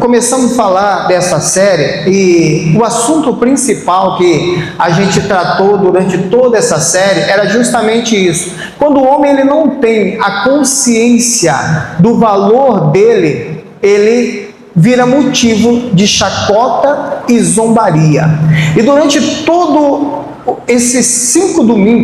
começamos a falar dessa série e o assunto principal que a gente tratou durante toda essa série era justamente isso. Quando o homem ele não tem a consciência do valor dele, ele vira motivo de chacota e zombaria. E durante todo esses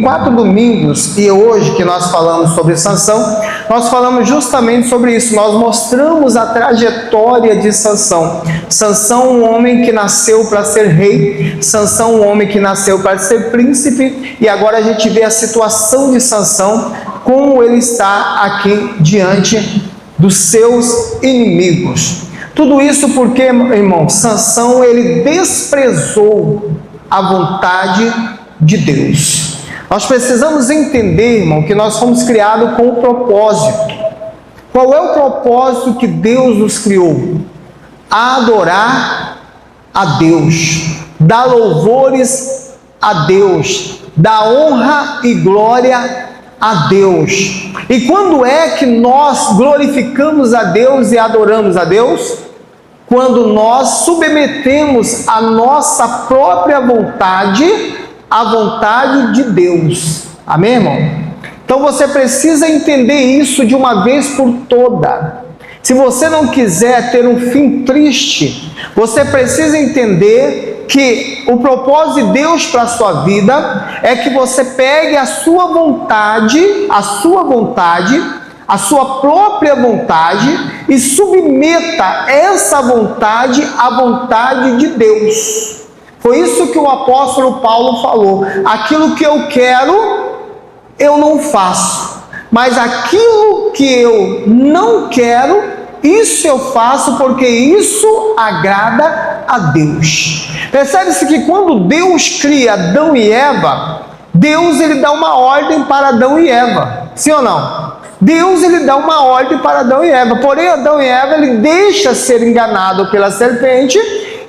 4 domingos e hoje que nós falamos sobre Sansão, nós falamos justamente sobre isso. Nós mostramos a trajetória de Sansão. Sansão, um homem que nasceu para ser rei, Sansão, um homem que nasceu para ser príncipe, e agora a gente vê a situação de Sansão, como ele está aqui diante dos seus inimigos. Tudo isso porque, irmão, Sansão ele desprezou a vontade de Deus. Nós precisamos entender, irmão, que nós fomos criados com um propósito. Qual é o propósito que Deus nos criou? Adorar a Deus, dar louvores a Deus, dar honra e glória a Deus. E quando é que nós glorificamos a Deus e adoramos a Deus? Quando nós submetemos a nossa própria vontade à vontade de Deus. Amém, irmão? Então você precisa entender isso de uma vez por toda. Se você não quiser ter um fim triste, você precisa entender que o propósito de Deus para a sua vida é que você pegue a sua própria vontade e submeta essa vontade à vontade de Deus. Foi isso que o apóstolo Paulo falou: aquilo que eu quero, eu não faço, mas aquilo que eu não quero, isso eu faço, porque isso agrada a Deus. Percebe-se que quando Deus cria Adão e Eva, Deus ele dá uma ordem para Adão e Eva, sim ou não? Deus ele dá uma ordem para Adão e Eva, porém Adão e Eva ele deixa ser enganado pela serpente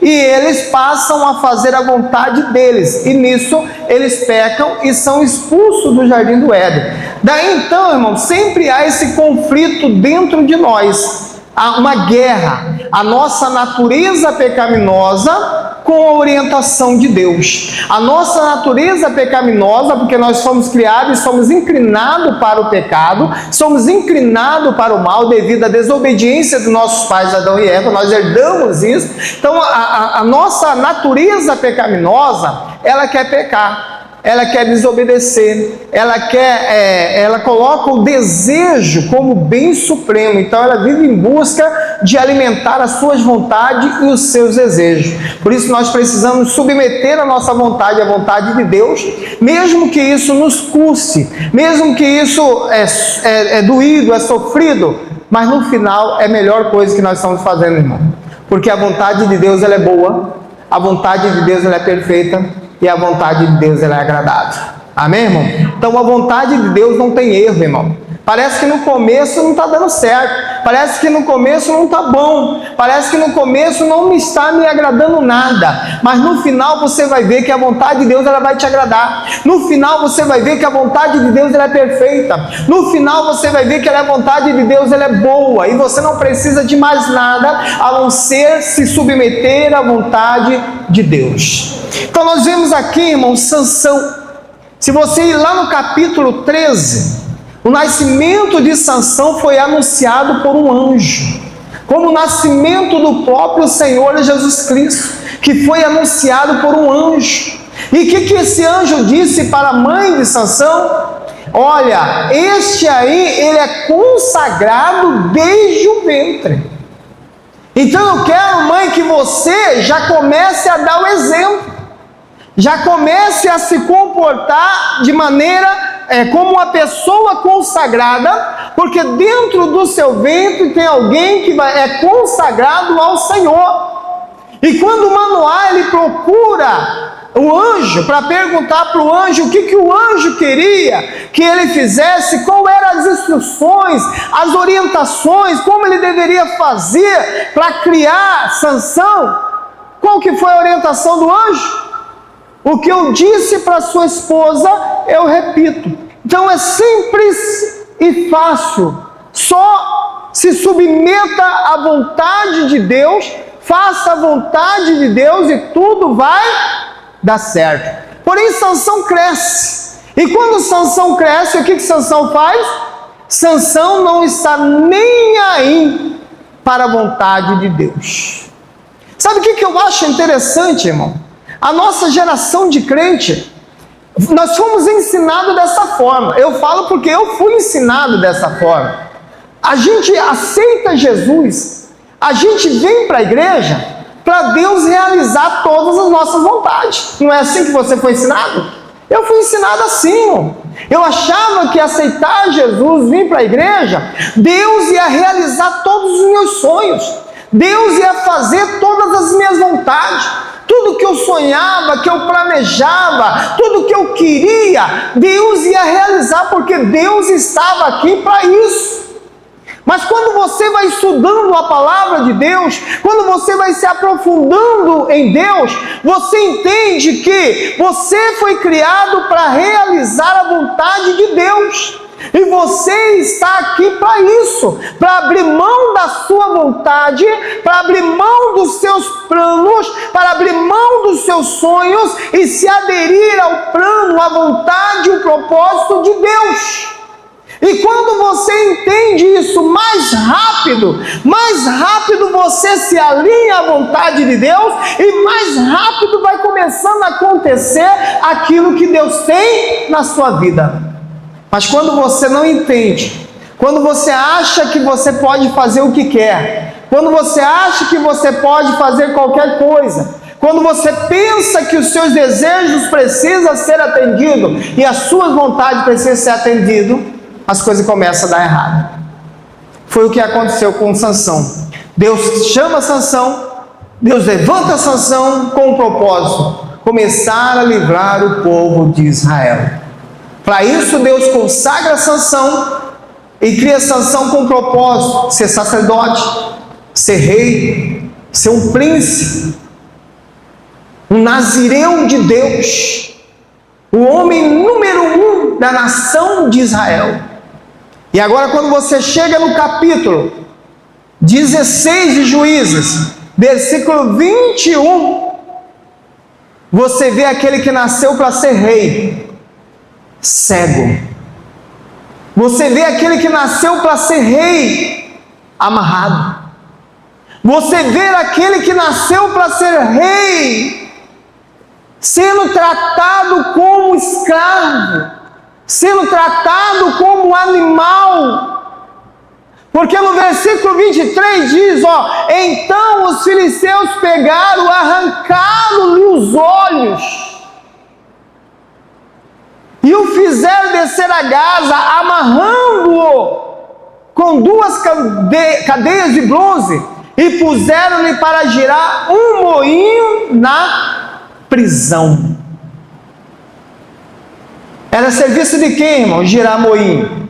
e eles passam a fazer a vontade deles, e nisso eles pecam e são expulsos do jardim do Éden. Daí então, irmão, sempre há esse conflito dentro de nós, há uma guerra, a nossa natureza pecaminosa com a orientação de Deus. A nossa natureza pecaminosa, porque nós fomos criados e somos inclinados para o pecado, somos inclinados para o mal devido à desobediência dos nossos pais Adão e Eva, nós herdamos isso. Então a nossa natureza pecaminosa, ela quer pecar, ela quer desobedecer, ela coloca o desejo como bem supremo, então ela vive em busca de alimentar as suas vontades e os seus desejos. Por isso nós precisamos submeter a nossa vontade à vontade de Deus, mesmo que isso nos custe, mesmo que isso é doído, é sofrido, mas no final é a melhor coisa que nós estamos fazendo, irmão, porque a vontade de Deus ela é boa, a vontade de Deus ela é perfeita, e a vontade de Deus ela é agradável. Amém, irmão? Então a vontade de Deus não tem erro, irmão. Parece que no começo não está dando certo, parece que no começo não está bom, parece que no começo não está me agradando nada, mas no final você vai ver que a vontade de Deus ela vai te agradar. No final você vai ver que a vontade de Deus ela é perfeita. No final você vai ver que a vontade de Deus ela é boa, e você não precisa de mais nada a não ser se submeter à vontade de Deus. Então nós vemos aqui, irmão, Sansão. Se você ir lá no capítulo 13, o nascimento de Sansão foi anunciado por um anjo, como o nascimento do próprio Senhor Jesus Cristo, que foi anunciado por um anjo. E o que esse anjo disse para a mãe de Sansão? Olha, este aí, ele é consagrado desde o ventre. Então eu quero, mãe, que você já comece a dar o exemplo, já comece a se comportar de maneira como uma pessoa consagrada, porque dentro do seu ventre tem alguém que é consagrado ao Senhor. E quando Manoá ele procura o anjo para perguntar para o anjo o que o anjo queria que ele fizesse, quais eram as instruções, as orientações, como ele deveria fazer para criar Sansão, qual que foi a orientação do anjo? O que eu disse para sua esposa, eu repito. Então é simples e fácil. Só se submeta à vontade de Deus, faça a vontade de Deus e tudo vai dar certo. Porém, Sansão cresce. E quando Sansão cresce, o que Sansão faz? Sansão não está nem aí para a vontade de Deus. Sabe o que eu acho interessante, irmão? A nossa geração de crente, nós fomos ensinados dessa forma. Eu falo porque eu fui ensinado dessa forma. A gente aceita Jesus, a gente vem para a igreja para Deus realizar todas as nossas vontades. Não é assim que você foi ensinado? Eu fui ensinado assim, irmão. Eu achava que aceitar Jesus, vir para a igreja, Deus ia realizar todos os meus sonhos. Deus ia fazer todas as minhas vontades. Tudo que eu sonhava, que eu planejava, tudo que eu queria, Deus ia realizar, porque Deus estava aqui para isso. Mas quando você vai estudando a palavra de Deus, quando você vai se aprofundando em Deus, você entende que você foi criado para realizar a vontade de Deus. E você está aqui para isso, para abrir mão da sua vontade, para abrir mão dos seus planos, para abrir mão dos seus sonhos e se aderir ao plano, à vontade, o propósito de Deus. E quando você entende isso mais rápido você se alinha à vontade de Deus e mais rápido vai começando a acontecer aquilo que Deus tem na sua vida. Mas quando você não entende, quando você acha que você pode fazer o que quer, quando você acha que você pode fazer qualquer coisa, quando você pensa que os seus desejos precisam ser atendidos e as suas vontades precisam ser atendidas, as coisas começam a dar errado. Foi o que aconteceu com Sansão. Deus chama Sansão, Deus levanta Sansão com um propósito: começar a livrar o povo de Israel. Para isso Deus consagra Sansão e cria Sansão com um propósito: ser sacerdote, ser rei, ser um príncipe, um nazireu de Deus, o homem número 1 da nação de Israel. E agora, quando você chega no capítulo 16 de Juízes, versículo 21, você vê aquele que nasceu para ser rei, cego. Você vê aquele que nasceu para ser rei, amarrado. Você vê aquele que nasceu para ser rei, sendo tratado como escravo, sendo tratado como animal. Porque no versículo 23 diz, então os filisteus pegaram, arrancaram-lhe os olhos e o fizeram descer a Gaza, amarrando-o com 2 cadeias de bronze e puseram-lhe para girar um moinho na prisão. Era serviço de quem, irmão? Girar moinho.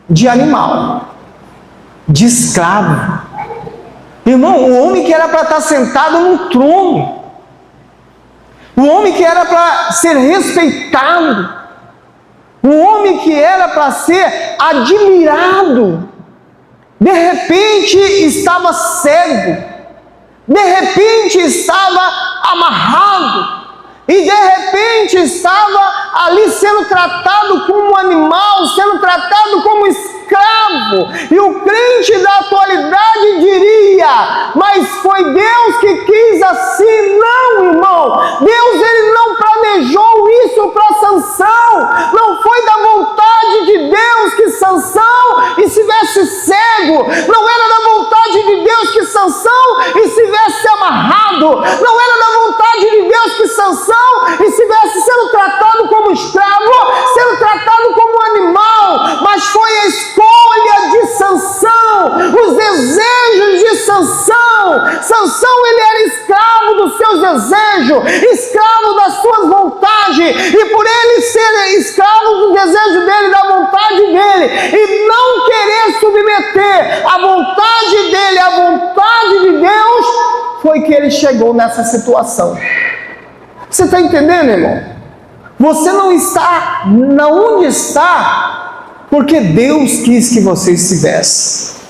De animal, de escravo. Irmão, o homem que era para estar sentado num trono, o homem que era para ser respeitado, o homem que era para ser admirado, de repente estava cego, de repente estava amarrado, e de repente estava ali sendo tratado como um animal, sendo tratado como escravo. E o crente da atualidade diria: mas foi Deus que quis assim. Não, irmão, Deus ele não planejou isso para Sansão. Não foi da vontade de Deus que Sansão estivesse cego. Não era da vontade de Deus que Sansão estivesse amarrado. Não era da vontade de Deus que Sansão estivesse sendo tratado como escravo, sendo tratado como um animal. Mas foi a escolha de Sansão, os desejos de Sansão. Sansão ele era escravo dos seus desejos, escravo das suas vontades, e por ele ser escravo do desejo dele, da vontade dele, e não querer submeter a vontade dele à vontade de Deus, foi que ele chegou nessa situação. Você está entendendo, irmão? Você não está onde está porque Deus quis que você estivesse.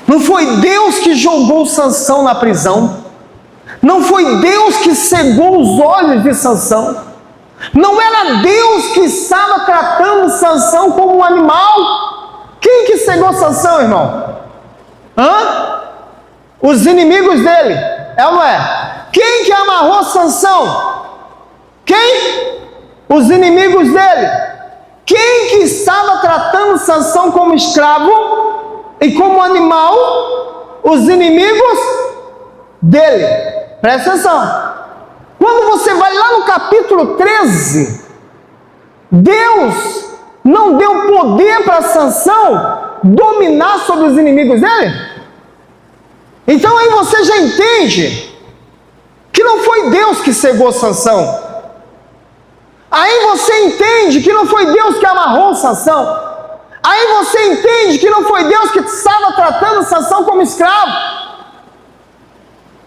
Não foi Deus que jogou Sansão na prisão. Não foi Deus que cegou os olhos de Sansão. Não era Deus que estava tratando Sansão como um animal. Quem que cegou Sansão, irmão? Os inimigos dele, é ou não é? Quem que amarrou Sansão? Quem? Os inimigos dele. Quem que estava tratando Sansão como escravo e como animal? Os inimigos dele. Presta atenção. Quando você vai lá no capítulo 13, Deus não deu poder para Sansão dominar sobre os inimigos dele? Então aí você já entende que não foi Deus que cegou Sansão. Aí você entende que não foi Deus que amarrou Sansão. Aí você entende que não foi Deus que estava tratando Sansão como escravo.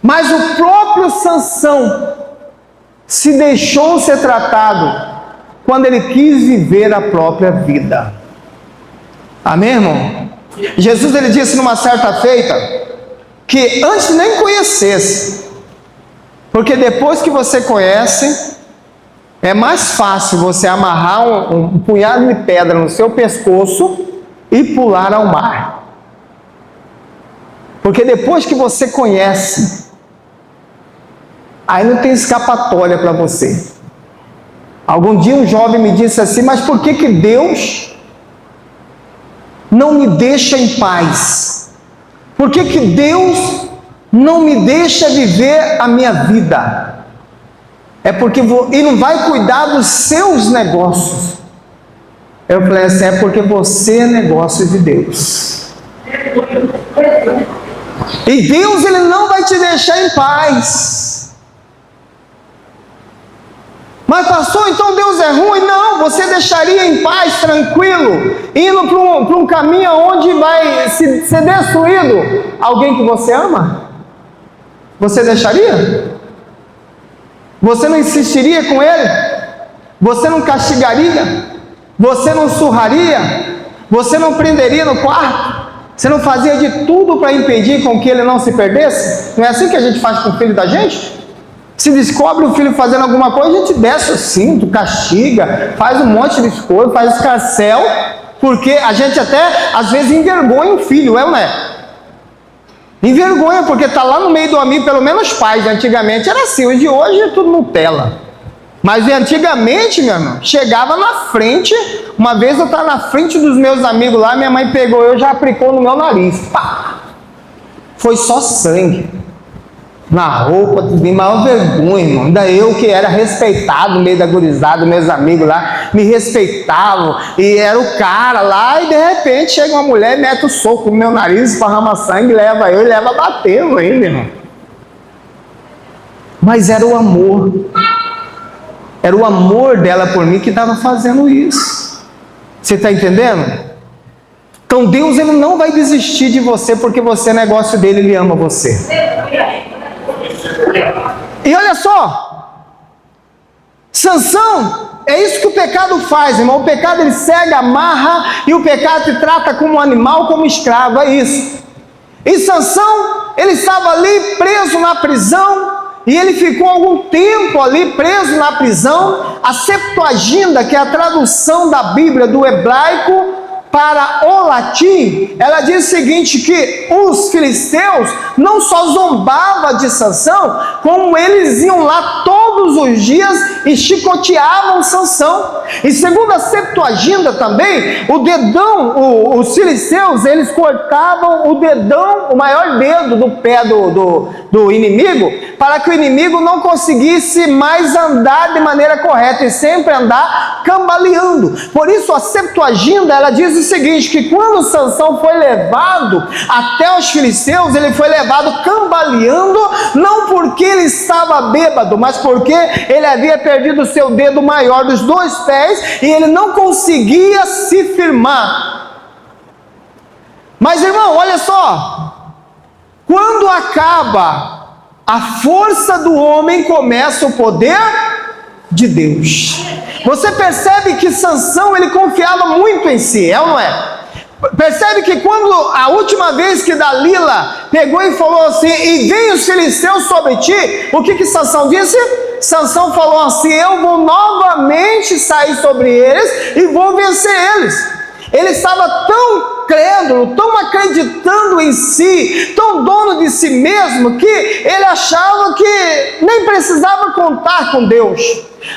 Mas o próprio Sansão se deixou ser tratado quando ele quis viver a própria vida. Amém, irmão? Jesus, ele disse numa certa feita que antes nem conhecesse, porque depois que você conhece, é mais fácil você amarrar um punhado de pedra no seu pescoço e pular ao mar. Porque depois que você conhece, aí não tem escapatória para você. Algum dia um jovem me disse assim: mas por que Deus não me deixa em paz? Por que Deus não me deixa viver a minha vida? É porque ele não vai cuidar dos seus negócios. Eu falei assim: é porque você é negócio de Deus. E Deus, ele não vai te deixar em paz. Mas pastor, então Deus é ruim? Não, você deixaria em paz, tranquilo, indo para um caminho onde vai ser destruído alguém que você ama? Você deixaria? Você não insistiria com ele? Você não castigaria? Você não surraria? Você não prenderia no quarto? Você não fazia de tudo para impedir com que ele não se perdesse? Não é assim que a gente faz com o filho da gente? Se descobre o filho fazendo alguma coisa, a gente desce o cinto, castiga, faz um monte de coisa, faz escarcéu, porque a gente até às vezes envergonha o filho, não é? Envergonha, porque está lá no meio do amigo, pelo menos pais. Antigamente era assim, os de hoje é tudo Nutella. Mas antigamente, meu irmão, chegava na frente. Uma vez eu estava na frente dos meus amigos lá, minha mãe pegou eu, já aplicou no meu nariz. Pá! Foi só sangue na roupa, de maior vergonha, irmão. Ainda eu que era respeitado no meio da gurizada, meus amigos lá me respeitavam, e era o cara lá, e de repente chega uma mulher, mete o soco no meu nariz, esparrama sangue, leva eu e leva batendo ainda, irmão. Mas era o amor dela por mim que estava fazendo isso. Você está entendendo? Então Deus, ele não vai desistir de você porque você é negócio dele, ele ama você. E olha só, Sansão, é isso que o pecado faz, irmão. O pecado, ele cega, amarra, e o pecado te trata como um animal, como escravo, é isso. E Sansão, ele estava ali preso na prisão, e ele ficou algum tempo ali preso na prisão. A Septuaginta, que é a tradução da Bíblia do hebraico para o latim, ela diz o seguinte, que os filisteus não só zombavam de Sansão, como eles iam lá todos os dias e chicoteavam Sansão. E segundo a Septuaginta também, o dedão, os filisteus, eles cortavam o dedão, o maior dedo do pé do inimigo, para que o inimigo não conseguisse mais andar de maneira correta e sempre andar cambaleando. Por isso a Septuaginta, ela diz o seguinte, que quando Sansão foi levado até os filisteus, ele foi levado cambaleando, não porque ele estava bêbado, mas porque ele havia perdido o seu dedo maior dos dois pés e ele não conseguia se firmar. Mas irmão, olha só, quando acaba a força do homem, começa o poder de Deus. Você percebe que Sansão, ele confiava muito em si, é ou não é? Percebe que quando a última vez que Dalila pegou e falou assim, e vem os filisteus sobre ti, o que Sansão disse? Sansão falou assim, eu vou novamente sair sobre eles e vou vencer eles. Ele estava tão crédulo, tão acreditando em si, tão dono de si mesmo, que ele achava que nem precisava contar com Deus.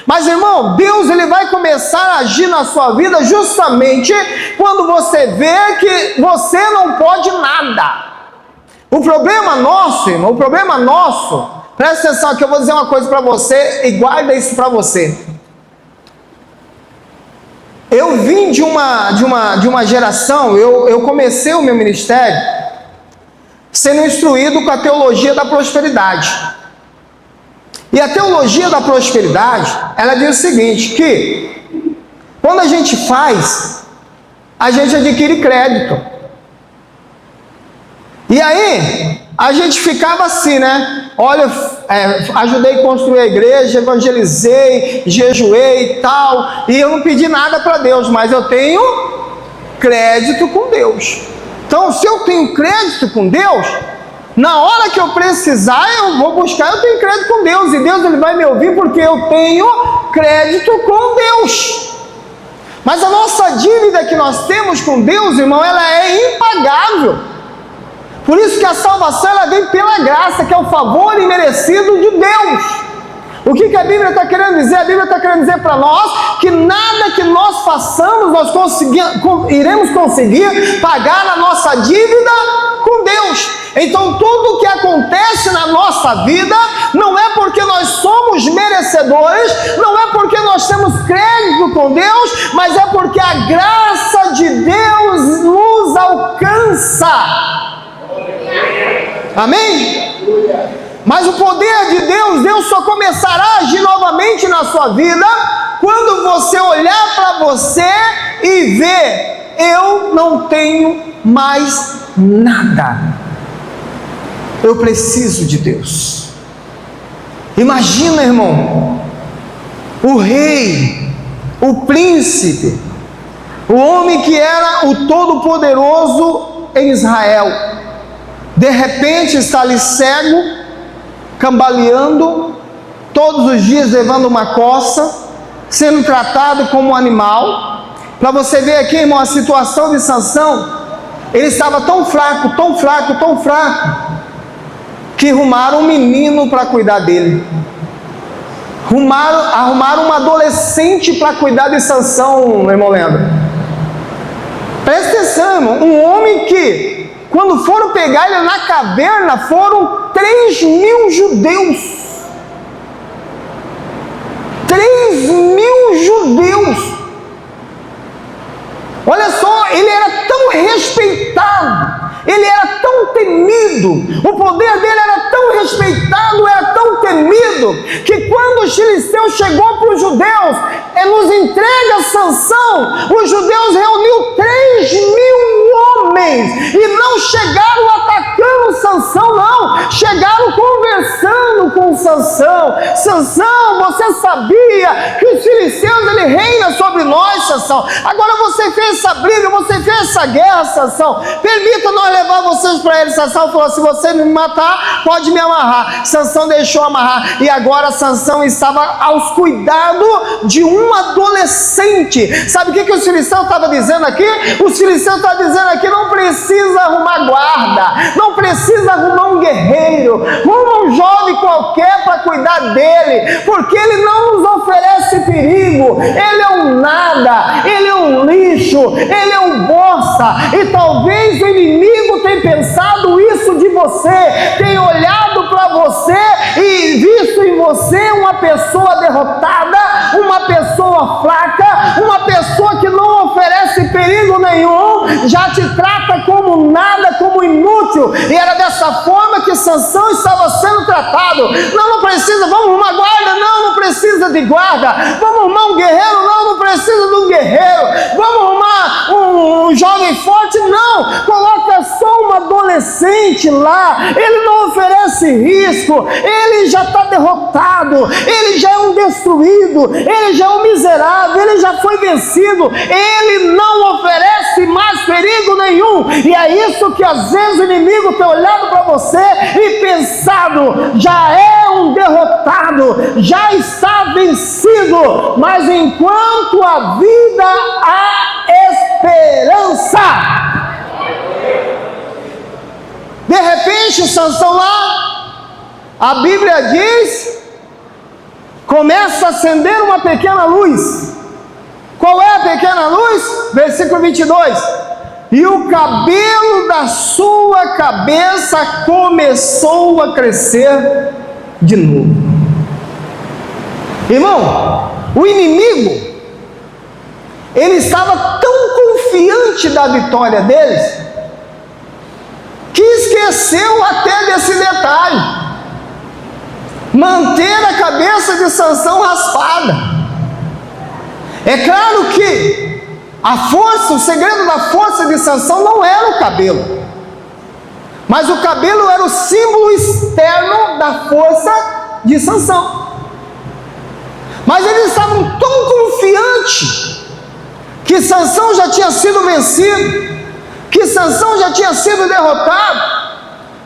Mas irmão, Deus ele vai começar a agir na sua vida justamente quando você vê que você não pode nada. O problema nosso, irmão, o problema nosso, presta atenção que eu vou dizer uma coisa para você e guarda isso para você. Eu vim de uma geração, eu comecei o meu ministério sendo instruído com a teologia da prosperidade. E a teologia da prosperidade, ela diz o seguinte, que quando a gente faz, a gente adquire crédito. E aí, a gente ficava assim, né? Olha, ajudei a construir a igreja, evangelizei, jejuei e tal, e eu não pedi nada para Deus, mas eu tenho crédito com Deus. Então, se eu tenho crédito com Deus, na hora que eu precisar, eu vou buscar, eu tenho crédito com Deus, e Deus ele vai me ouvir porque eu tenho crédito com Deus. Mas a nossa dívida que nós temos com Deus, irmão, ela é impagável. Por isso que a salvação ela vem pela graça, que é o favor imerecido de Deus. O que a Bíblia está querendo dizer? A Bíblia está querendo dizer para nós que nada que nós façamos, nós iremos conseguir pagar a nossa dívida com Deus. Então tudo o que acontece na nossa vida, não é porque nós somos merecedores, não é porque nós temos crédito com Deus, mas é porque a graça de Deus nos alcança. Amém? Mas o poder de Deus só começará a agir novamente na sua vida quando você olhar para você e ver, eu não tenho mais nada, eu preciso de Deus. Imagina, irmão, o rei, o príncipe, o homem que era o todo-poderoso em Israel, de repente está ali cego, cambaleando, todos os dias levando uma coça, sendo tratado como um animal. Para você ver aqui, irmão, a situação de Sansão, ele estava tão fraco, que arrumaram um menino para cuidar dele. Arrumaram uma adolescente para cuidar de Sansão, irmão Leandro. Presta atenção, irmão, um homem que, quando foram pegar ele na caverna, foram 3.000 judeus. 3.000 judeus. Olha só, ele era tão respeitado, ele era tão temido, o poder dele era tão respeitado, era tão temido, que quando os filisteus chegou para os judeus, nos entrega Sansão, os judeus reuniu 3.000 homens, e não chegaram atacando Sansão, não, chegaram conversando com Sansão. Sansão, você sabia que os filisteus, ele reina sobre nós, Sansão? Agora você fez essa briga, você fez essa guerra, Sansão, permita nós levar vocês para ele. Sansão falou, se você me matar, pode me amarrar. Sansão deixou amarrar, e agora Sansão estava aos cuidados de um adolescente. Sabe o que os filisteus estavam dizendo aqui? Os filisteus estavam dizendo aqui, não precisa arrumar guarda, não precisa arrumar um guerreiro, arruma um jovem qualquer para cuidar dele, porque ele não nos oferece perigo, ele é um nada, ele é um lixo, ele é um bosta. E talvez o inimigo tenha pensado isso de você, tenha olhado para você e visto em você uma pessoa derrotada, uma pessoa fraca, uma pessoa que não oferece perigo nenhum, já te trata como nada, como inútil. E era dessa forma que Sansão estava sendo tratado. Não precisa, vamos arrumar guarda, não precisa de guarda. Vamos arrumar um guerreiro, não precisa de um guerreiro. Vamos arrumar um jovem forte, não. Coloca só um adolescente lá, ele não oferece risco, ele já está derrotado, ele já é um destruído, ele já é um miserável, ele já foi vencido, ele não oferece mais perigo nenhum. E é isso que às vezes o inimigo tem olhado para você e pensado: já é um derrotado, já está vencido. Mas enquanto a vida há esperança. De repente, Sansão lá, a Bíblia diz, começa a acender uma pequena luz. Qual é a pequena luz? Versículo 22. E o cabelo da sua cabeça começou a crescer de novo. Irmão, o inimigo, ele estava tão confiante da vitória deles, que esqueceu até desse detalhe: manter a cabeça de Sansão raspada. É claro que a força, o segredo da força de Sansão não era o cabelo, mas o cabelo era o símbolo externo da força de Sansão. Mas eles estavam tão confiantes que Sansão já tinha sido vencido, que Sansão já tinha sido derrotado,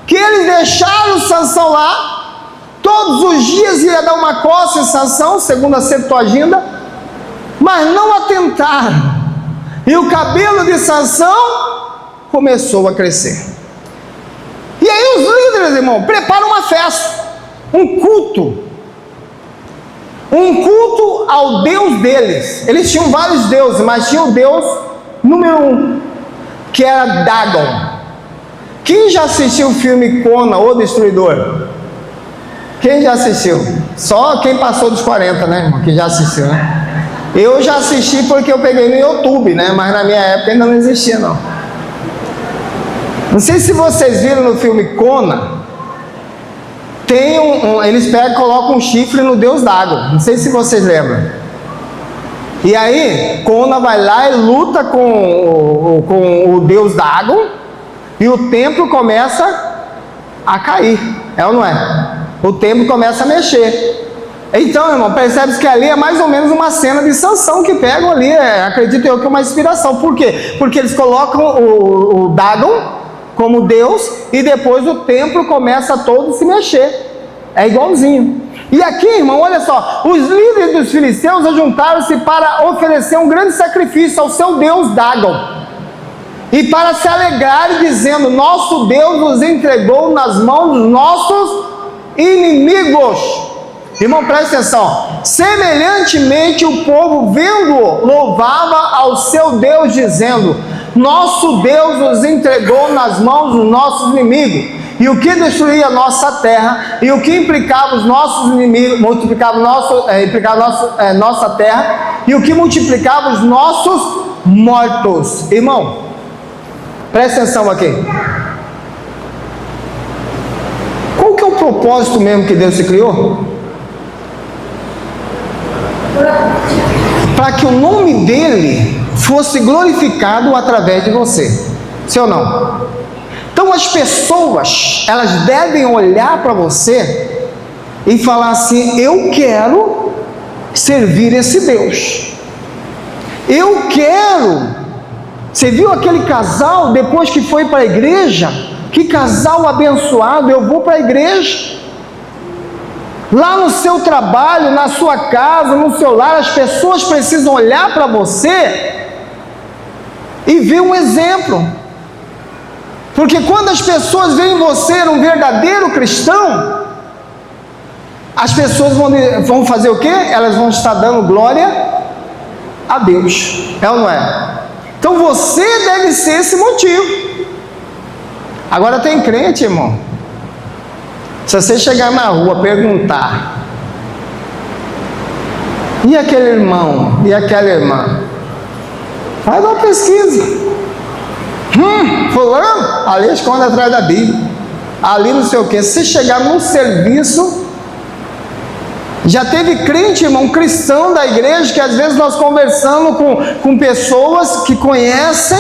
que eles deixaram Sansão lá. Todos os dias ia dar uma coça em Sansão, segundo a Septuaginta, mas não atentaram. E o cabelo de Sansão começou a crescer. E aí os líderes, irmão, preparam uma festa, um culto ao Deus deles. Eles tinham vários deuses, mas tinha o Deus número 1, que era Dagon. Quem já assistiu o filme Conan, o Destruidor? Quem já assistiu? Só quem passou dos 40, né, irmão? Que já assistiu, né? Eu já assisti porque eu peguei no YouTube, né? Mas na minha época ainda não existia, não. Não sei se vocês viram no filme Conan. Tem eles pegam e colocam um chifre no deus Dagon. Não sei se vocês lembram. E aí, Conan vai lá e luta com o deus Dagon, e o templo começa a cair. É ou não é? O templo começa a mexer. Então, irmão, percebe-se que ali é mais ou menos uma cena de Sansão que pegam ali, acredito eu que é uma inspiração. Por quê? Porque eles colocam o Dagon como Deus, e depois o templo começa todo a se mexer. É igualzinho. E aqui, irmão, olha só, os líderes dos filisteus ajuntaram-se para oferecer um grande sacrifício ao seu Deus Dagon, e para se alegrarem, dizendo: nosso Deus nos entregou nas mãos dos nossos inimigos. Irmão, presta atenção. Semelhantemente o povo, vendo-o, louvava ao seu Deus, dizendo: nosso Deus nos entregou nas mãos dos nossos inimigos. E o que destruía a nossa terra, e o que implicava os nossos inimigos, multiplicava nossa terra, e o que multiplicava os nossos mortos. Irmão, presta atenção aqui. Qual que é o propósito mesmo que Deus se criou? Para que o nome dele fosse glorificado através de você. Sim ou não? Então as pessoas, elas devem olhar para você e falar assim: eu quero servir esse Deus. Eu quero. Você viu aquele casal depois que foi para a igreja? Que casal abençoado. Eu vou para a igreja. Lá no seu trabalho, na sua casa, no seu lar, as pessoas precisam olhar para você e ver um exemplo. Porque quando as pessoas veem você um verdadeiro cristão, as pessoas vão fazer o quê? Elas vão estar dando glória a Deus. É ou não é? Então você deve ser esse motivo. Agora tem crente, irmão. Se você chegar na rua perguntar: e aquele irmão? E aquela irmã? Faz uma pesquisa. Fulano, ali esconde atrás da Bíblia. Ali não sei o que. Se você chegar num serviço, Já teve crente, irmão, cristão da igreja, que às vezes nós conversando com pessoas que conhecem,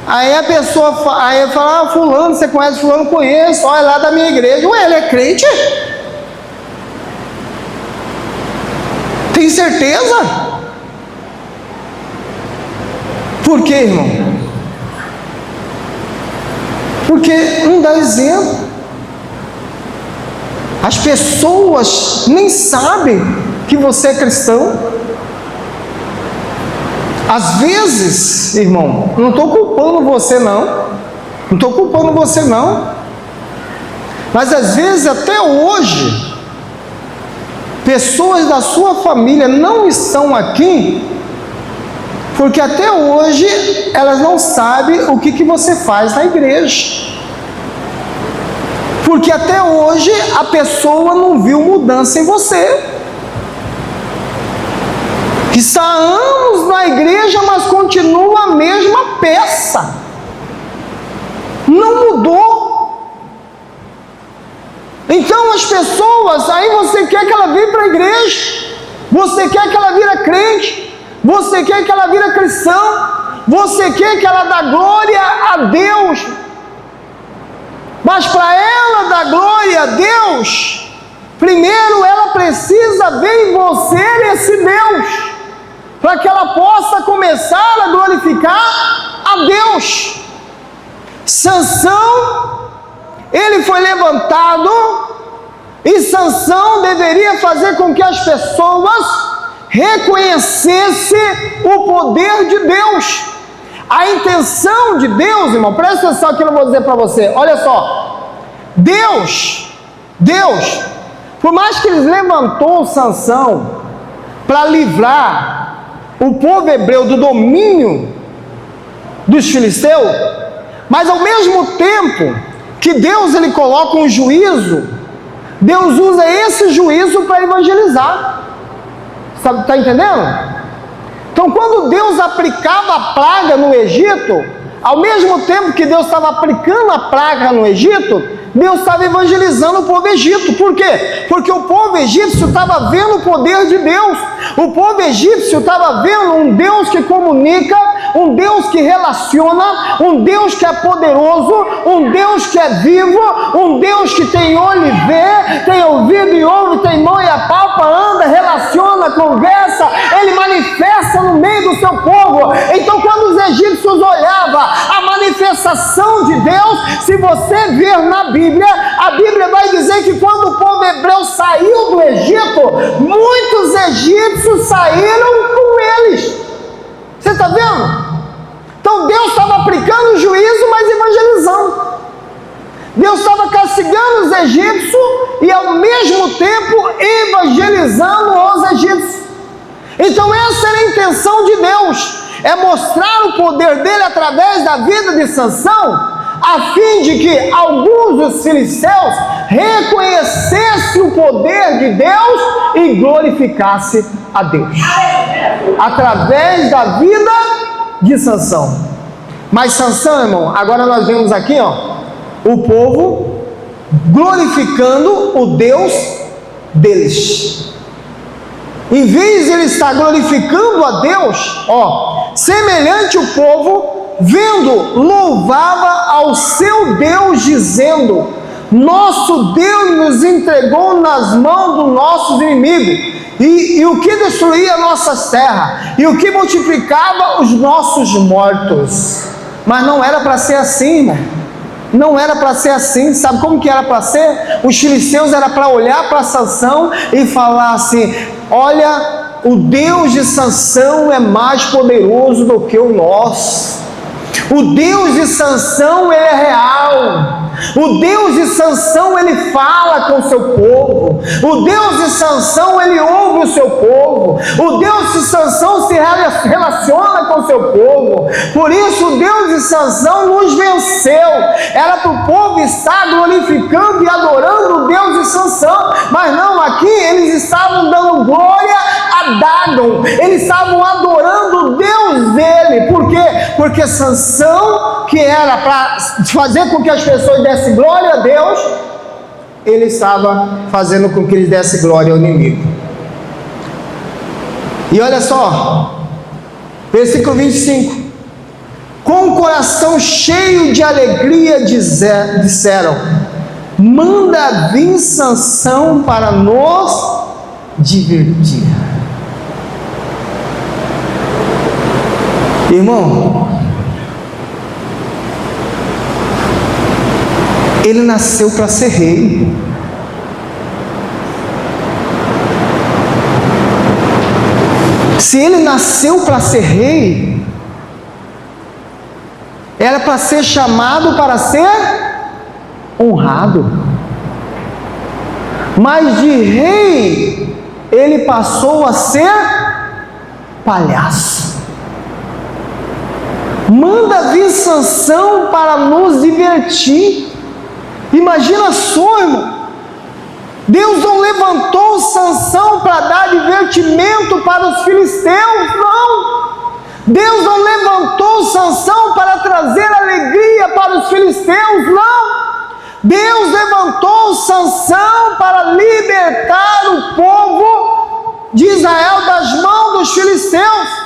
aí a pessoa fala, fulano, você conhece fulano? Conheço, olha lá da minha igreja. Ué, ele é crente? Tem certeza? Por quê, irmão? Porque não dá exemplo. As pessoas nem sabem que você é cristão. Às vezes, irmão, não estou culpando você não. Não estou culpando você não. Mas às vezes, até hoje, pessoas da sua família não estão aqui, porque até hoje elas não sabem o que você faz na igreja. Porque até hoje a pessoa não viu mudança em você. Está há anos na igreja, mas continua a mesma peça. Não mudou. Então as pessoas, aí você quer que ela venha para a igreja, você quer que ela vira crente, você quer que ela vira cristão, você quer que ela dê glória a Deus. Mas para ela dar glória a Deus, primeiro ela precisa ver em você esse Deus, para que ela possa começar a glorificar a Deus. Sansão, ele foi levantado, e Sansão deveria fazer com que as pessoas reconhecessem o poder de Deus. A intenção de Deus, irmão, presta atenção aqui, eu vou dizer para você, olha só, Deus, por mais que ele levantou Sansão para livrar o povo hebreu do domínio dos filisteus, mas ao mesmo tempo que Deus ele coloca um juízo, Deus usa esse juízo para evangelizar. Está entendendo? Então, quando Deus aplicava a praga no Egito, ao mesmo tempo que Deus estava aplicando a praga no Egito, Deus estava evangelizando o povo egípcio. Por quê? Porque o povo egípcio estava vendo o poder de Deus. O povo egípcio estava vendo um Deus que comunica, um Deus que relaciona, um Deus que é poderoso, um Deus que é vivo, um Deus que tem olho e vê, tem ouvido e ouve, tem mão e apalpa, anda, relaciona, conversa, ele manifesta no meio do seu povo. Então, quando os egípcios olhavam a manifestação de Deus, se você ver na Bíblia, a Bíblia vai dizer que quando o povo hebreu saiu do Egito, muitos egípcios saíram com eles. Você está vendo? Então Deus estava aplicando o juízo, mas evangelizando. Deus estava castigando os egípcios e ao mesmo tempo evangelizando os egípcios. Então essa era a intenção de Deus, é mostrar o poder dele através da vida de Sansão, a fim de que alguns dos filisteus reconhecessem o poder de Deus e glorificassem a Deus através da vida de Sansão. Mas Sansão, irmão, agora nós vemos aqui, o povo glorificando o Deus deles. Em vez de ele estar glorificando a Deus, semelhante o povo, vendo, louvava ao seu Deus, dizendo: nosso Deus nos entregou nas mãos dos nossos inimigos, e o que destruía nossas terras, e o que multiplicava os nossos mortos. Mas não era para ser assim, irmão. Não era para ser assim. Sabe como que era para ser? Os filisteus era para olhar para Sansão e falar assim: olha, o Deus de Sansão é mais poderoso do que o nosso. O Deus de Sansão, ele é real. O Deus de Sansão, ele fala com o seu povo. O Deus de Sansão, ele ouve o seu povo. O Deus de Sansão se relaciona com o seu povo. Por isso o Deus de Sansão nos venceu. Era para o povo estar glorificando e adorando o Deus de Sansão, mas não, aqui eles estavam dando glória a Dagon. Eles estavam adorando o Deus dele. Por quê? Porque Sansão, que era para fazer com que as pessoas dessem glória a Deus, ele estava fazendo com que ele desse glória ao inimigo. E olha só, versículo 25: com o coração cheio de alegria disseram: manda vir Sansão para nos divertir. Irmão, ele nasceu para ser rei. Se ele nasceu para ser rei, era para ser chamado para ser honrado. Mas de rei, ele passou a ser palhaço. Manda vir Sansão para nos divertir. Imagina só, irmão. Deus não levantou Sansão para dar divertimento para os filisteus, não. Deus não levantou Sansão para trazer alegria para os filisteus, não. Deus levantou Sansão para libertar o povo de Israel das mãos dos filisteus.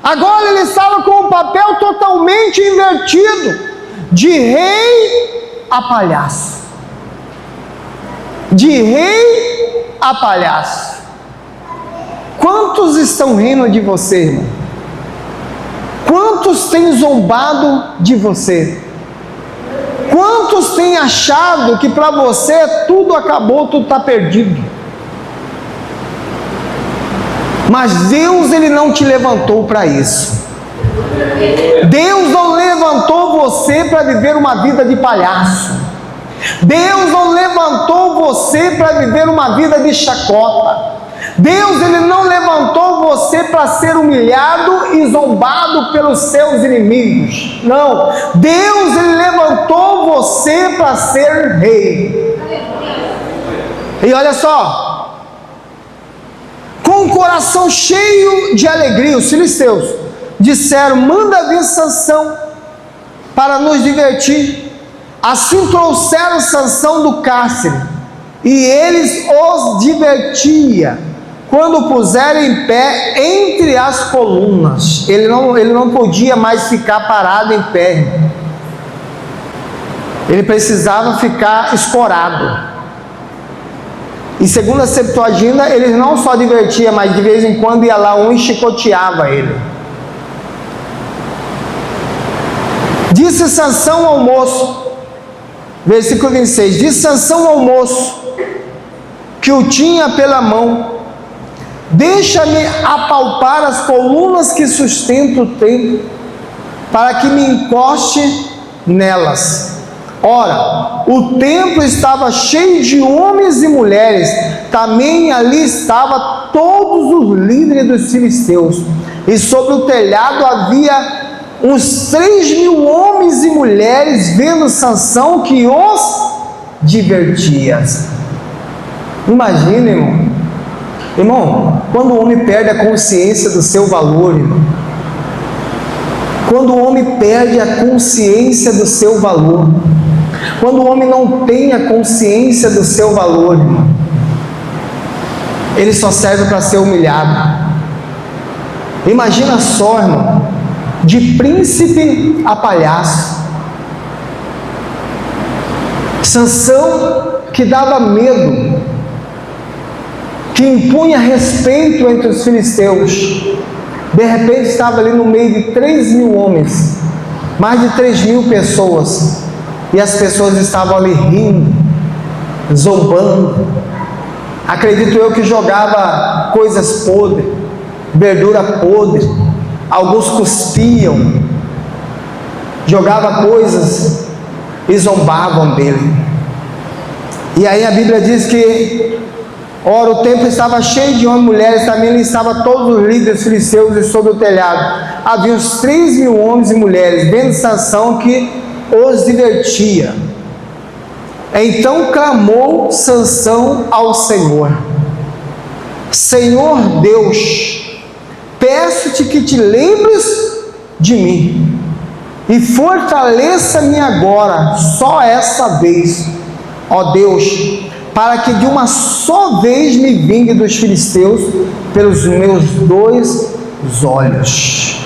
Agora ele estava com um papel totalmente invertido, de rei a palhaço. De rei a palhaço. Quantos estão rindo de você, irmão? Quantos têm zombado de você? Quantos têm achado que para você tudo acabou, tudo está perdido? Mas Deus, ele não te levantou para isso. Deus não levantou você para viver uma vida de palhaço. Deus não levantou você para viver uma vida de chacota. Deus, ele não levantou você para ser humilhado e zombado pelos seus inimigos. Não. Deus, ele levantou você para ser rei. E olha só, com o coração cheio de alegria, os filisteus disseram: manda vir Sansão para nos divertir. Assim trouxeram Sansão do cárcere, e eles os divertia quando o puseram em pé entre as colunas. Ele não podia mais ficar parado em pé, ele precisava ficar escorado. E segundo a Septuaginta, ele não só divertia, mas de vez em quando ia lá um e chicoteava ele. Disse Sansão ao moço, versículo 26, disse Sansão ao moço que o tinha pela mão: deixa-me apalpar as colunas que sustentam o templo, para que me encoste nelas. Ora, o templo estava cheio de homens e mulheres, também ali estavam todos os líderes dos filisteus, e sobre o telhado havia uns 3.000 homens e mulheres, vendo Sansão que os divertia. Imagina, irmão. Irmão, quando o homem perde a consciência do seu valor, irmão, quando o homem perde a consciência do seu valor, quando o homem não tem a consciência do seu valor, irmão, ele só serve para ser humilhado. Imagina só, irmão, de príncipe a palhaço. Sansão, que dava medo, que impunha respeito entre os filisteus, de repente estava ali no meio de 3.000 homens, mais de 3.000 pessoas, e as pessoas estavam ali rindo, zombando. Acredito eu que jogava coisas podres, verdura podre, alguns cuspiam, jogavam coisas e zombavam dele. E aí a Bíblia diz que, ora, o templo estava cheio de homens e mulheres, também ali estavam todos os líderes filisteus, e sobre o telhado havia uns 3.000 homens e mulheres, vendo Sansão que os divertia. Então clamou Sansão ao Senhor: Senhor Deus, peço-te que te lembres de mim, e fortaleça-me agora, só essa vez, ó Deus, para que de uma só vez me vingue dos filisteus pelos meus 2 olhos.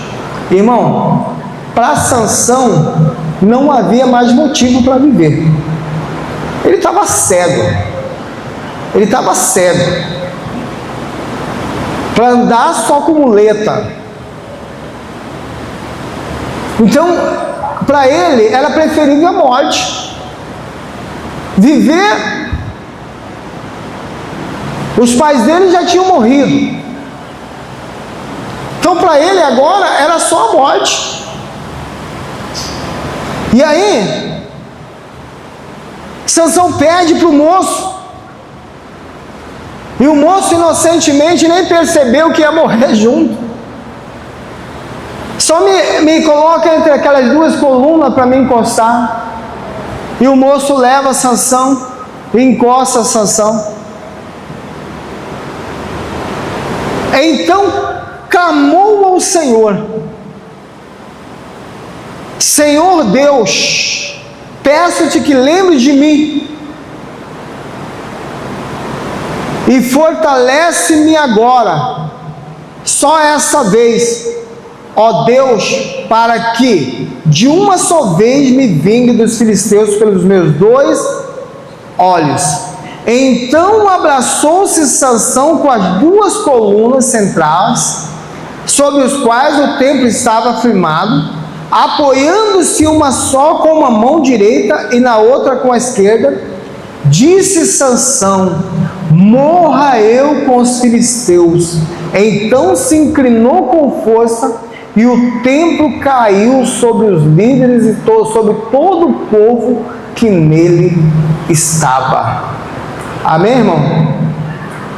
Irmão, para Sansão não havia mais motivo para viver. Ele estava cego. Ele estava cego. Para andar só com muleta. Então, para ele era preferível a morte. Viver. Os pais dele já tinham morrido. Então para ele agora era só a morte. E aí Sansão pede para o moço. E o moço inocentemente nem percebeu que ia morrer junto. Só me coloca entre aquelas 2 colunas para me encostar. E o moço leva Sansão e encosta Sansão. Então clamou ao Senhor: Senhor Deus, peço-te que lembres de mim e fortalece-me agora, só essa vez, ó Deus, para que de uma só vez me vingue dos filisteus pelos meus 2 olhos. Então abraçou-se Sansão com as 2 colunas centrais, sobre os quais o templo estava firmado, apoiando-se uma só com uma mão direita e na outra com a esquerda. Disse Sansão: morra eu com os filisteus. Então se inclinou com força, e o templo caiu sobre os líderes e sobre todo o povo que nele estava. Amém, irmão?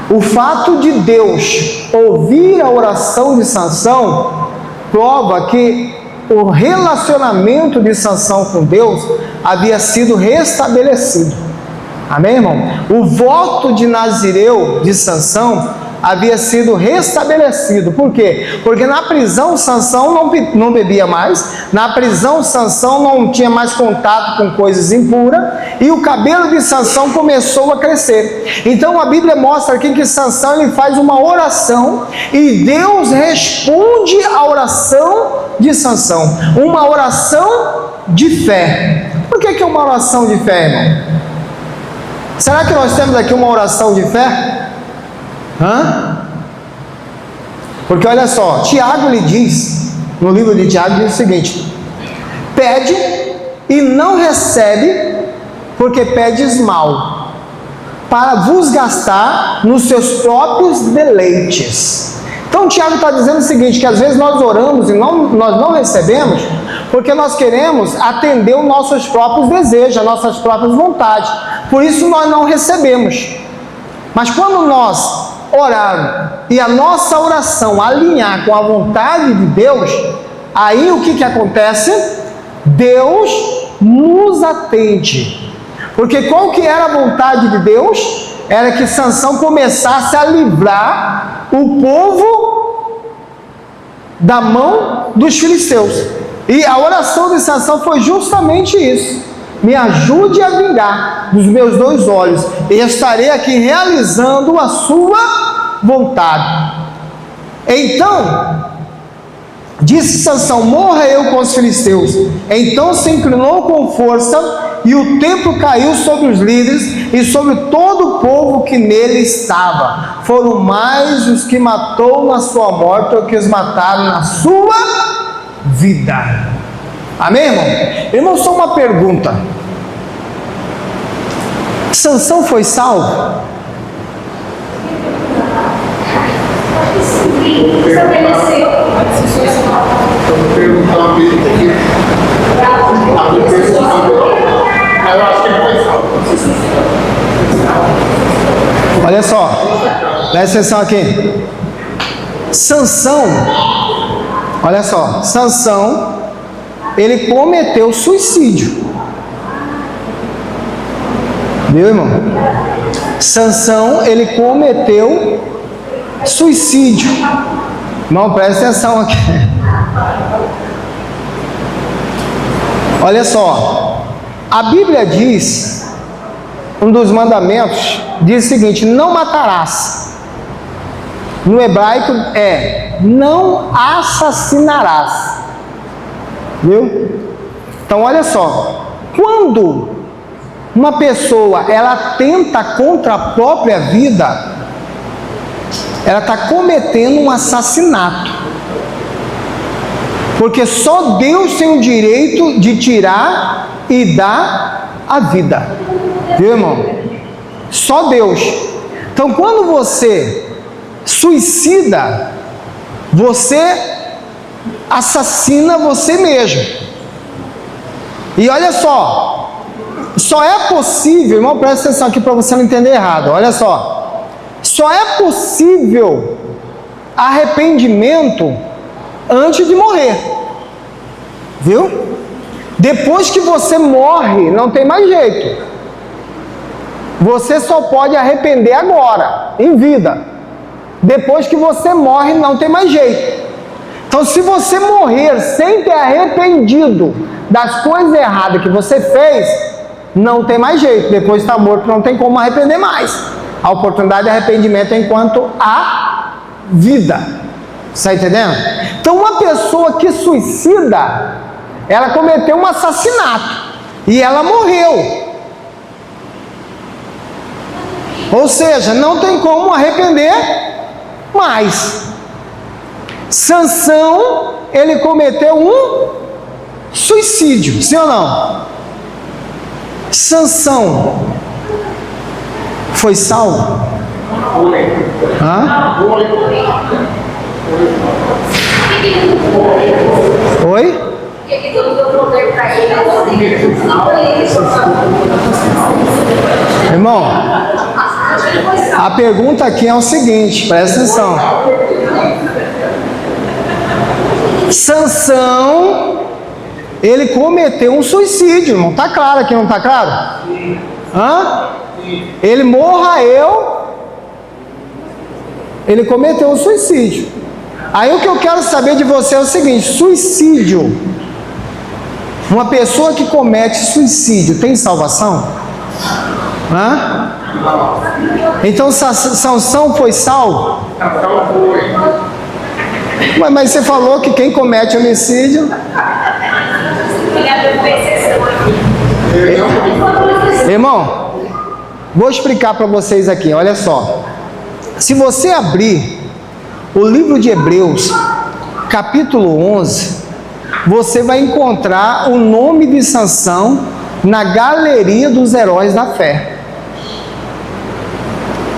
O fato de Deus ouvir a oração de Sansão prova que o relacionamento de Sansão com Deus havia sido restabelecido. Amém, irmão? O voto de Nazireu de Sansão havia sido restabelecido. Por quê? Porque na prisão Sansão não bebia mais, na prisão Sansão não tinha mais contato com coisas impuras, e o cabelo de Sansão começou a crescer. Então a Bíblia mostra aqui que Sansão ele faz uma oração, e Deus responde a oração de Sansão, uma oração de fé. Por que é uma oração de fé, irmão? Será que nós temos aqui uma oração de fé? Porque olha só, Tiago lhe diz, no livro de Tiago diz o seguinte: pede e não recebe, porque pedes mal, para vos gastar nos seus próprios deleites. Então Tiago está dizendo o seguinte, que às vezes nós oramos e nós não recebemos, porque nós queremos atender os nossos próprios desejos, as nossas próprias vontades, por isso nós não recebemos. Mas quando nós orarmos e a nossa oração alinhar com a vontade de Deus, aí o que acontece? Deus nos atende. Porque qual que era a vontade de Deus? Era que Sansão começasse a livrar o povo da mão dos filisteus. E a oração de Sansão foi justamente isso: me ajude a vingar dos meus 2 olhos, e estarei aqui realizando a sua vontade. Então disse Sansão: morra eu com os filisteus. Então se inclinou com força, e o templo caiu sobre os líderes e sobre todo o povo que nele estava. Foram mais os que matou na sua morte do que os mataram na sua vida. Amém, irmão? Irmão, só uma pergunta: Sansão foi salvo? Olha só, presta atenção aqui. Sansão, olha só, Sansão, ele cometeu suicídio. Viu, irmão? Sansão, ele cometeu suicídio. Irmão, presta atenção aqui. Olha só, a Bíblia diz um dos mandamentos, diz o seguinte: não matarás. No hebraico é não assassinarás. Viu? Então olha só, quando uma pessoa ela tenta contra a própria vida, ela está cometendo um assassinato, porque só Deus tem o direito de tirar e dar a vida, viu, irmão? Só Deus. Então quando você suicida, você assassina você mesmo. E olha só é possível, irmão, presta atenção aqui para você não entender errado, olha só é possível arrependimento antes de morrer, viu? Depois que você morre, não tem mais jeito, você só pode arrepender agora, em vida. Depois que você morre, não tem mais jeito. Então, se você morrer sem ter arrependido das coisas erradas que você fez, não tem mais jeito. Depois de estar morto, não tem como arrepender mais. A oportunidade de arrependimento é enquanto há vida. Está entendendo? Então, uma pessoa que suicida, ela cometeu um assassinato e ela morreu. Ou seja, não tem como arrepender mais. Sansão, ele cometeu um suicídio, sim ou não? Sansão foi salvo? Hã? Oi? Irmão, a pergunta aqui é o seguinte, presta atenção. Sansão, ele cometeu um suicídio, irmão. Tá claro aqui, não tá claro? Hã? Ele ele cometeu um suicídio. Aí o que eu quero saber de você é o seguinte: suicídio, uma pessoa que comete suicídio tem salvação? Hã? Então Sansão foi salvo? Mas você falou que quem comete homicídio... Irmão, vou explicar para vocês aqui, olha só. Se você abrir o livro de Hebreus, capítulo 11, você vai encontrar o nome de Sansão na galeria dos heróis da fé.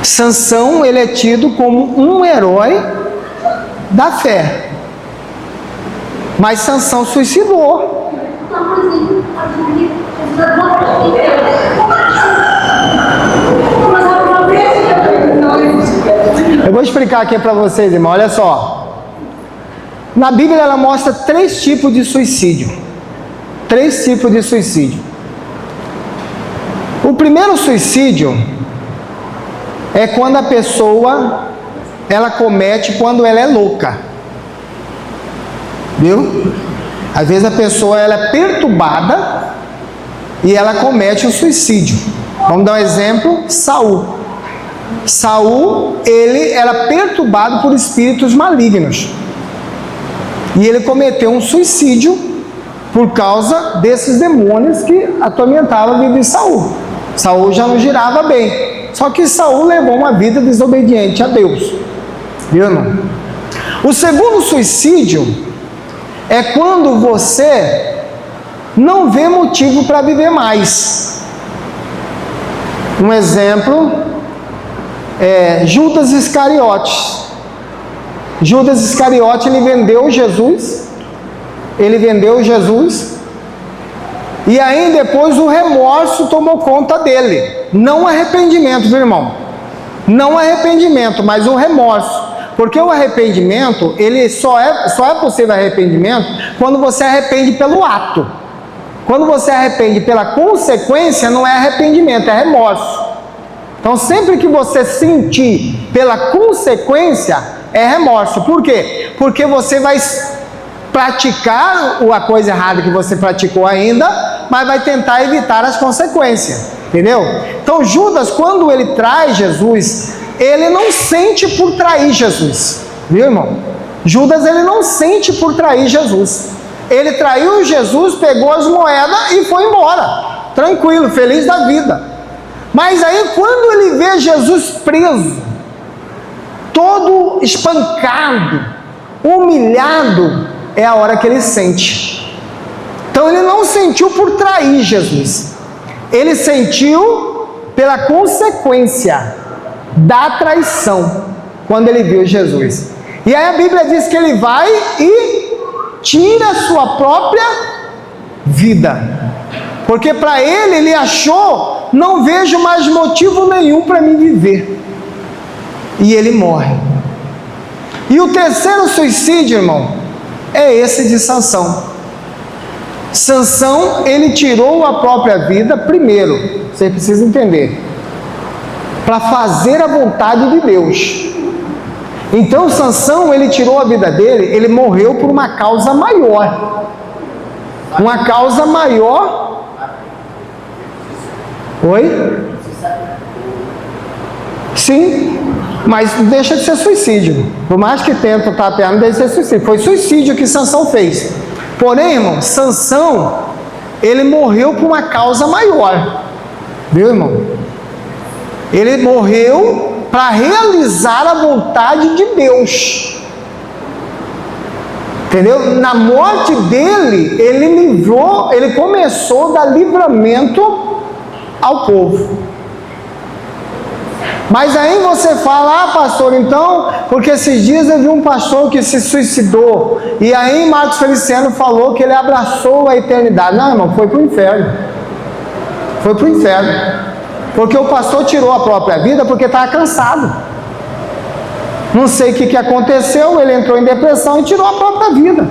Sansão, ele é tido como um herói da fé. Mas Sansão suicidou. Eu vou explicar aqui para vocês, irmão, olha só. Na Bíblia ela mostra 3 tipos de suicídio. 3 tipos de suicídio. O primeiro suicídio é quando a pessoa ela comete quando ela é louca. Viu? Às vezes a pessoa ela é perturbada e ela comete o suicídio. Vamos dar um exemplo: Saul. Saul, ele era perturbado por espíritos malignos. E ele cometeu um suicídio por causa desses demônios que atormentavam a vida de Saul. Saul já não girava bem. Só que Saul levou uma vida desobediente a Deus. Viu, irmão? O segundo suicídio é quando você não vê motivo para viver mais. Um exemplo é Judas Iscariotes. Judas Iscariote, ele vendeu Jesus. E aí depois o remorso tomou conta dele. Não arrependimento, viu, irmão? Não arrependimento, mas o remorso. Porque o arrependimento, ele só é possível arrependimento quando você arrepende pelo ato. Quando você arrepende pela consequência, não é arrependimento, é remorso. Então sempre que você sentir pela consequência, é remorso. Por quê? Porque você vai praticar a coisa errada que você praticou ainda, mas vai tentar evitar as consequências. entendeu? Então Judas, quando ele trai Jesus, ele não sente por trair Jesus, viu, irmão? Judas, ele não sente por trair Jesus. Ele traiu Jesus, pegou as moedas e foi embora, tranquilo, feliz da vida. Mas aí quando ele vê Jesus preso, todo espancado, humilhado, é a hora que ele sente. Então ele não sentiu por trair Jesus, ele sentiu pela consequência da traição, quando ele viu Jesus. E aí a Bíblia diz que ele vai e tira a sua própria vida, porque para ele achou, não vejo mais motivo nenhum para me viver, e ele morre. E o terceiro suicídio, irmão, é esse de Sansão. Sansão, ele tirou a própria vida primeiro, você precisa entender, para fazer a vontade de Deus. Então Sansão, ele tirou a vida dele, ele morreu por uma causa maior. Uma causa maior. Oi? Sim, mas deixa de ser suicídio. Por mais que tenta tapear, não deixa de ser suicídio. Foi suicídio que Sansão fez. Porém, irmão, Sansão, ele morreu por uma causa maior. Viu, irmão? Ele morreu para realizar a vontade de Deus, entendeu? Na morte dele, ele livrou, ele começou a dar livramento ao povo. Mas aí você fala, pastor, então, porque esses dias eu vi um pastor que se suicidou, e aí Marcos Feliciano falou que ele abraçou a eternidade. Não, irmão, foi para o inferno. Foi para o inferno. Porque o pastor tirou a própria vida porque estava cansado. Não sei o que aconteceu, ele entrou em depressão e tirou a própria vida.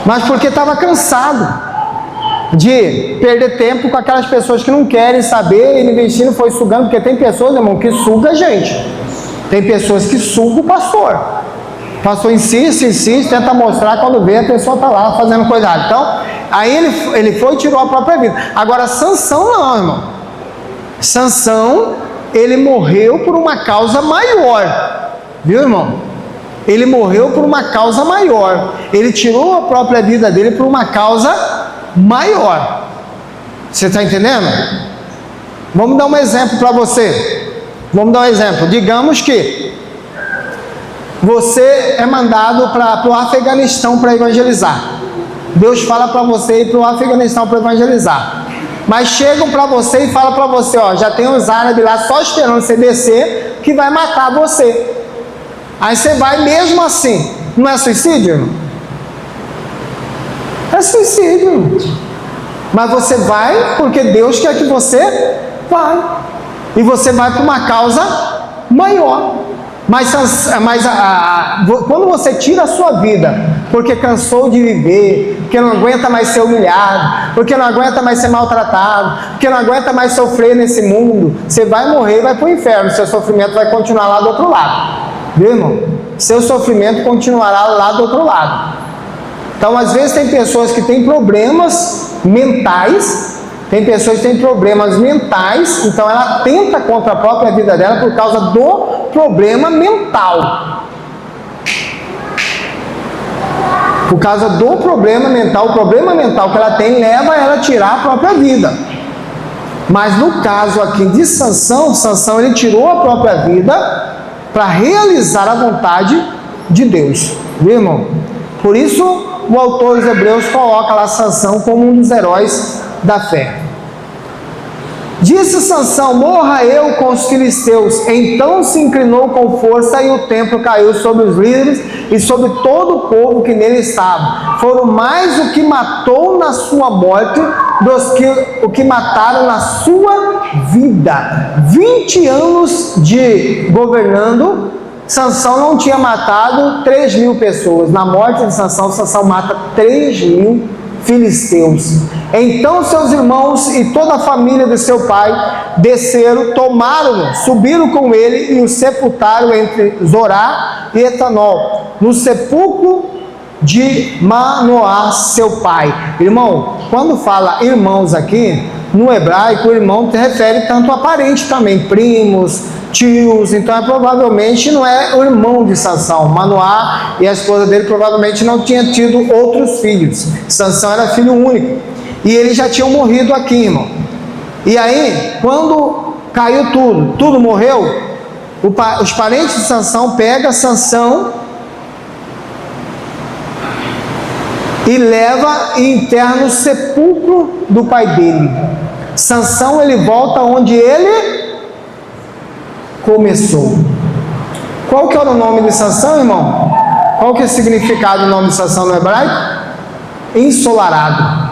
Mas porque estava cansado de perder tempo com aquelas pessoas que não querem saber, e investindo, foi sugando, porque tem pessoas, irmão, que suga a gente. Tem pessoas que sugam o pastor. O pastor insiste, tenta mostrar, quando vê a pessoa está lá fazendo coisa errada. Então, aí ele foi e tirou a própria vida. Agora, Sansão não, irmão. Sansão, ele morreu por uma causa maior, viu, irmão? Ele morreu por uma causa maior, ele tirou a própria vida dele por uma causa maior. Você está entendendo? Vamos dar um exemplo para você. Vamos dar um exemplo. Digamos que você é mandado para o Afeganistão para evangelizar. Deus fala para você ir para o Afeganistão para evangelizar. Mas chegam para você e falam para você, ó, já tem uns árabes lá só esperando você descer, que vai matar você. Aí você vai mesmo assim. Não é suicídio, irmão? É suicídio, irmão. Mas você vai porque Deus quer que você vá. E você vai para uma causa maior. Mas quando você tira a sua vida porque cansou de viver, porque não aguenta mais ser humilhado, porque não aguenta mais ser maltratado, porque não aguenta mais sofrer nesse mundo, você vai morrer e vai para o inferno. Seu sofrimento vai continuar lá do outro lado, viu, irmão? Seu sofrimento continuará lá do outro lado. Então, às vezes tem pessoas que têm problemas mentais, então ela tenta contra a própria vida dela por causa do problema mental. Por causa do problema mental, o problema mental que ela tem leva ela a tirar a própria vida. Mas no caso aqui de Sansão, ele tirou a própria vida para realizar a vontade de Deus, viu, irmão? Por isso o autor dos Hebreus coloca lá Sansão como um dos heróis da fé. Disse Sansão: morra eu com os filisteus. Então se inclinou com força e o templo caiu sobre os líderes e sobre todo o povo que nele estava. Foram mais o que matou na sua morte dos que o que mataram na sua vida. 20 anos de governando, Sansão não tinha matado 3.000 pessoas. Na morte de Sansão, Sansão mata 3.000 filisteus. Então seus irmãos e toda a família de seu pai desceram, tomaram-no, subiram com ele e o sepultaram entre Zorá e Etanol, no sepulcro de Manoá, seu pai. Irmão, quando fala irmãos aqui, no hebraico, o irmão refere tanto a parente também, primos, tios, então provavelmente não é o irmão de Sansão. Manoá e a esposa dele provavelmente não tinham tido outros filhos. Sansão era filho único, e eles já tinham morrido aqui, irmão. E aí, quando caiu tudo morreu, os parentes de Sansão pegam Sansão e leva e enterra no sepulcro do pai dele. Sansão, ele volta onde ele começou. Qual que era o nome de Sansão, irmão? Qual que é o significado do nome de Sansão no hebraico? Ensolarado,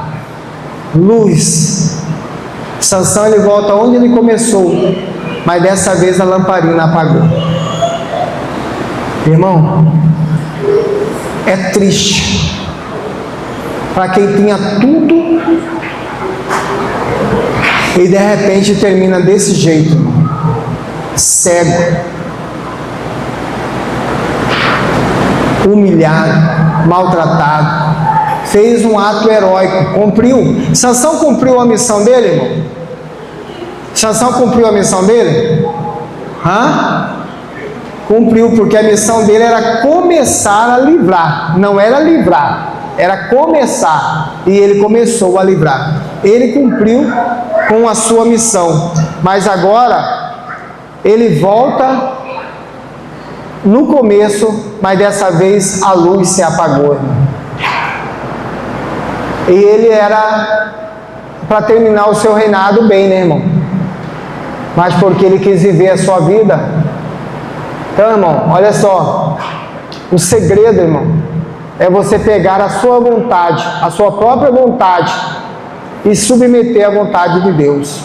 luz. Sansão, ele volta onde ele começou, mas dessa vez a lamparina apagou. Irmão, é triste para quem tinha tudo e de repente termina desse jeito, irmão. Cego, humilhado, maltratado, fez um ato heróico, cumpriu. Sansão cumpriu a missão dele, irmão? Sansão cumpriu a missão dele? Cumpriu, porque a missão dele era começar a livrar, não era livrar, era começar, e ele começou a livrar. Ele cumpriu com a sua missão, mas agora ele volta no começo, mas dessa vez a luz se apagou, irmão. E ele era para terminar o seu reinado bem, né, irmão? Mas porque ele quis viver a sua vida. Então, irmão, olha só, o segredo, irmão, é você pegar a sua vontade, a sua própria vontade, e submeter à vontade de Deus.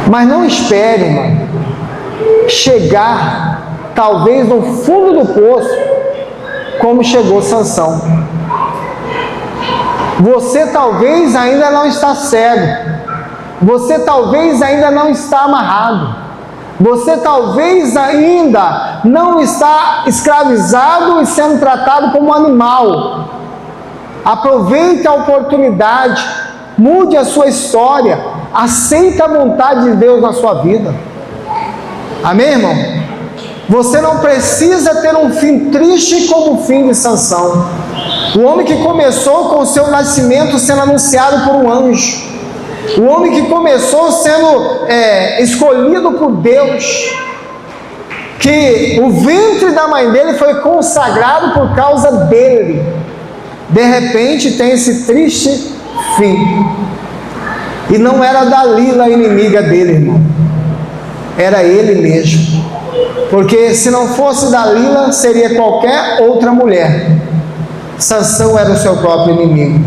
Mas não espere, irmão, chegar talvez no fundo do poço como chegou Sansão. Você talvez ainda não está cego, você talvez ainda não está amarrado, você talvez ainda não está escravizado e sendo tratado como animal. Aproveite a oportunidade, mude a sua história, aceite a vontade de Deus na sua vida. Amém, irmão? Você não precisa ter um fim triste como o fim de Sansão. O homem que começou com o seu nascimento sendo anunciado por um anjo. O homem que começou sendo escolhido por Deus. Que o ventre da mãe dele foi consagrado por causa dele. De repente tem esse triste fim. E não era Dalila a inimiga dele, irmão. Era ele mesmo. Porque se não fosse Dalila, seria qualquer outra mulher. Sansão era o seu próprio inimigo.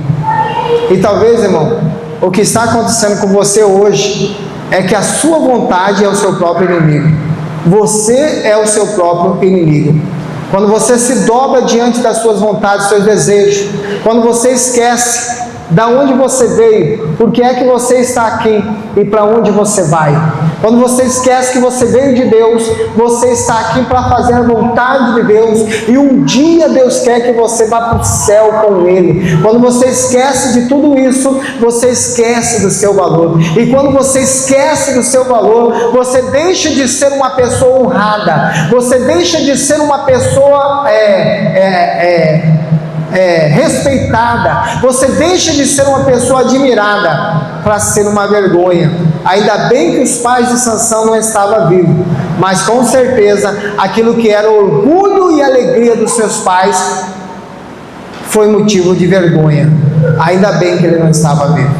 E talvez, irmão, o que está acontecendo com você hoje é que a sua vontade é o seu próprio inimigo. Você é o seu próprio inimigo. Quando você se dobra diante das suas vontades, seus desejos, quando você esquece da onde você veio, por que é que você está aqui e para onde você vai. Quando você esquece que você veio de Deus, você está aqui para fazer a vontade de Deus, e um dia Deus quer que você vá para o céu com Ele. Quando você esquece de tudo isso, você esquece do seu valor, e quando você esquece do seu valor, você deixa de ser uma pessoa honrada, você deixa de ser uma pessoa respeitada, você deixa de ser uma pessoa admirada para ser uma vergonha. Ainda bem que os pais de Sansão não estavam vivos, mas com certeza aquilo que era orgulho e alegria dos seus pais foi motivo de vergonha. Ainda bem que ele não estava vivo.